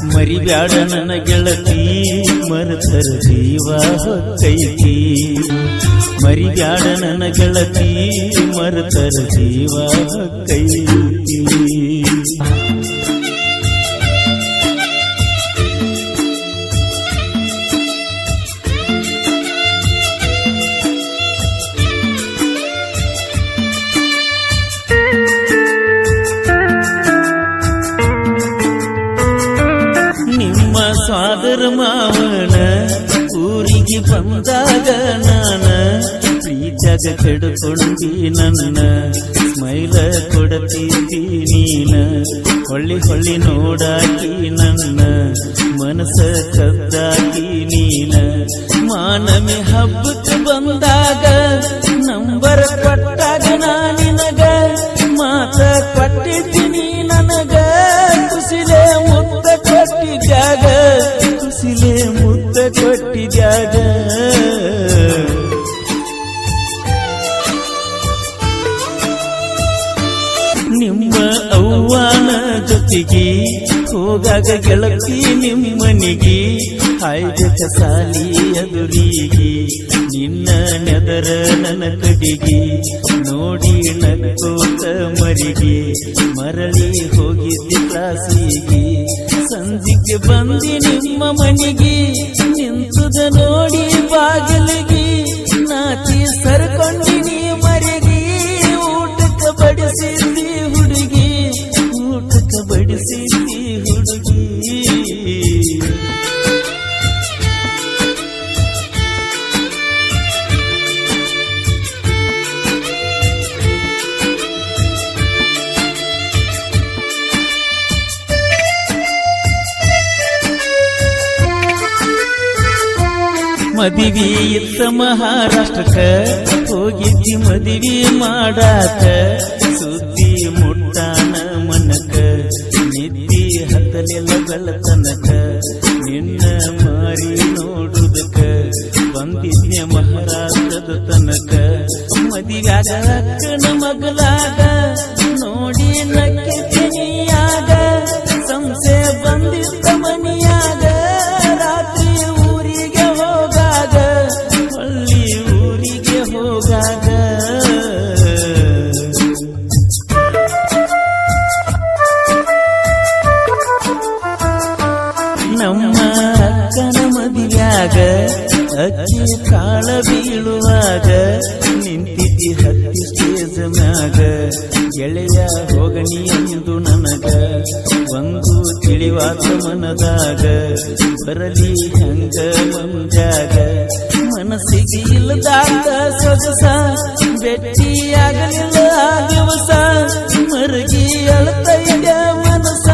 ಮರಿಬ್ಯಾಡ ನನ್ನ ಗೆಳತಿ ಮರೆತರ ಜೀವ ಹೊತ್ತೈತಿ ಮರಿಬ್ಯಾಡ ನನ್ನ ಗೆಳತಿ ಮರೆತರ ಜೀವ ಹೊತ್ತೈತಿ ಸಾದರ ಮಾವನ ಊರಿಗೆ ಬಂದಾಗ ನಾನ ಪ್ರೀತ್ಯಾಗ ಕೆಡುಕೊಂಡಿ ನನ್ನ ಸ್ಮೈಲ ಕೊಡತಿದ್ದಿ ನೀನ ಹೊಳ್ಳಿ ಹೊಳ್ಳಿ ನೋಡಾಕಿ ನನ್ನ ಮನಸ ಕದ್ದಾಕಿ ನೀನ ಮಾನಮಿ ಹಬ್ಬಕ್ಕೆ ಬಂದಾಗ ನಂಬರ್ ಕೊಟ್ಟಾಗ ನಾನಿನಗ ಮಾತ ಕೊಟ್ಟಿದ್ದೀನಿ ನನಗ ಕುಸಿಲೆ ಮುತ್ತ ಕೊಟ್ಟಿದ್ಯಾಗ ಕುಸಿಲೆ ಮುತ್ತ ಕೊಟ್ಟಿದ್ಯಾಗ ನಿಮ್ಮ ಅವ್ವಾನ ಜೊತೆಗೆ ಹೋಗಾಗ ಗೆಳತಿ ನಿಮ್ಮನಿಗೆ ಹಾಯ್ದ ಸಾಲಿ ಎದುರಿಗೆ ನಿನ್ನ ನೆದರ ನನ್ನ ಕಡೆಗೆ ನೋಡಿ ನಕ್ಕೋತ ಮರಿಗೆ ಮರಳಿ ಹೋಗಿದ್ದಿ ಕ್ಲಾಸಿಗೆ ಸಂಜಿಗೆ ಬಂದಿ ನಿಮ್ಮ ಮನೆಗೆ ನಿಂತುದ ನೋಡಿ ಬಾಗಿಲಿಗೆ ನಾಚಿ ಸರ್ಕೊಂಡಿನಿ ಮರಿಗೆ ಊಟಕ್ಕೆ ಬಡಿಸಿದ್ದಿ ಹುಡುಗಿ ಊಟಕ್ಕೆ ಬಡಿಸಿದ್ದಿ ಹುಡುಗಿ ಮದಿವಿ ಇತ್ತ ಮಹಾರಾಷ್ಟ್ರಕ್ಕ ಹೋಗಿದ್ದಿ ಮದಿವಿ ಮಾಡಾಕ ಸುದ್ದಿ ಮುಟ್ಟಾನ ಮನಕ ನಿದ್ದಿ ಹತ್ತಲೆಲ್ಲ ಬೆಳತನಕ ನಿನ್ನ ಮಾರಿ ನೋಡುದಕ್ಕ ಬಂದಿದ್ಯ ಮಹಾರಾಷ್ಟ್ರದ ತನಕ ಮದಿವ್ಯಾಗ ಅಕ್ಕನ ಮಗಲಾಗ ನೋಡಿ ನಕ್ಕಿನಿಯಾಗ ಸಂಶಯ ಬಂದಿದ್ದ ಮನಿಯಾಗ ರಾತ್ರಿ ಊರಿಗೆ ಹೋಗಾಗ ಹಳ್ಳಿ ಊರಿಗೆ ಹೋಗಾಗ ನಮ್ಮ ಅಕ್ಕನ ಮದಿಯಾಗ ಅಕ್ಕಿ ಕಾಳ ಬೀಳುವಾಗ ನಿಂತಿದ್ದಿ ಹತ್ತಿ ಸ್ಟೇಜ್ ಮ್ಯಾಗ ಗೆಳೆಯ ಹೋಗನಿ ಎಂದು ನನಗ ಒಂದು ತಿಳಿವಾತ ಮನದಾಗ ಬರಲಿ ಹಂಗ ಮಂಜಾಗ ಮನಸ್ಸಿಗೆ ಇಲ್ಲದಾಗ ಸೊಗಸ ಭೇಟಿಯಾಗಲಿಲ್ಲ ದಿವಸ ಮರಗಿ ಅಳತೈದ ಮನಸ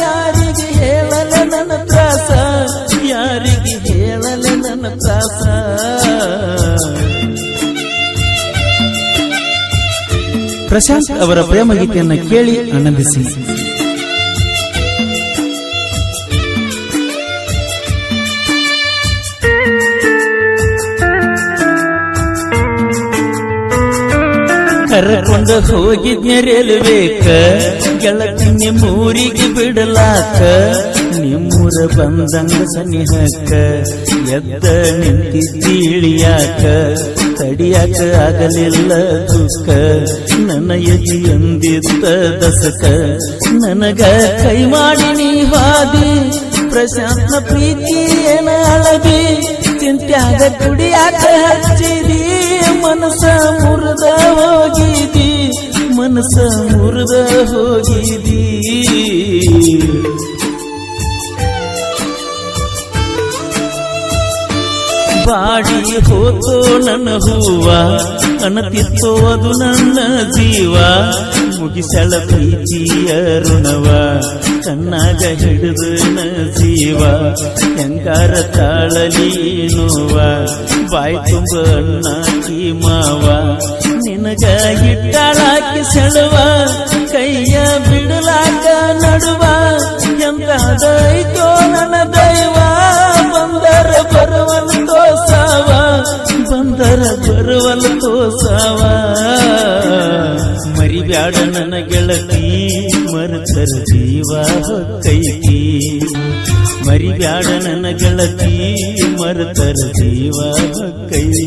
ಯಾರಿಗೆ ಹೇಳಲ ನನ್ನ ತ್ರಾಸ ಯಾರಿಗೆ ಹೇಳಲ ನನ್ನ ತ್ರಾಸ ಪ್ರಶಾಂತ್ ಅವರ ಪ್ರೇಮ ಗೀತೆಯನ್ನು ಕೇಳಿ ಆನಂದಿಸಿ. ಕರಕೊಂಡು ಹೋಗಿದ್ನ ರೈಲ್ವೇಕ ಗೆಳತಿನ ಮೂರಿಗೆ ಬಿಡಲಾಕ ನಿಮ್ಮೂರ ಬಂದಂಗ ಸನಿಹಕ್ಕ ಎದ್ದ ನಿಂತಿದ್ದೀಳಿಯಾಕ ತಡಿಯಾಕ ಆಗಲಿಲ್ಲ ದುಃಖ ನನ್ನ ಎದಿ ಅಂದಿದ್ದ ದಸಕ ನನಗ ಕೈ ಮಾಡಿ ನೀ ಹಾದಿ ಪ್ರಶಾಂತ ಪ್ರೀತಿ ಏನ ಅಳದಿ ಚಿಂತ್ಯಾಗ ಕುಡಿಯಾಕ ಹಚ್ಚಿದಿ ಮನಸ ಮುರಿದ ಹೋಗಿದಿ ಮನಸ ಮುರಿದ ಹೋಗಿದಿ ಬಾಡಿ ಹೋತೋ ನನ್ನ ಹೂವ ಅನತಿತ್ತೋ ಅದು ನನ್ನ ಜೀವ ಮುಗಿಸಳ ಪ್ರೀತಿಯ ಋಣವ ಕಣ್ಣಾಗ ಹಿಡಿದು ನ ಜೀವ ಹೆಂಗಾರ ತಾಳಲಿ ನೋವ ಬಾಯಿ ತುಂಬ ಅಣ್ಣಾಕಿ ಮಾವ ನಿನಗ ಹಿಟ್ಟಾಳಾಕಿ ಸೆಳವ ಕೈಯ ಬಿಡಲಾಕ ನಡುವ ಎಂತಾದೈತೋ ನನ್ನ ದೈವ ಬಂದರ ಬರುವಲ್ ತೋಸವ ಬಂದರ ಬರುವಲ್ ತೋಸವ ಮರಿಬ್ಯಾಡ ನನ್ನ ಗೆಳತಿ ಮರೆತ ಮರತರ ಜೀವ ಹೊಕ್ಕೈತಿ ಮರಿಬ್ಯಾಡ ನನ್ನ ಗೆಳತಿ ಮರತರ ಜೀವ ಹೊಕ್ಕೈತಿ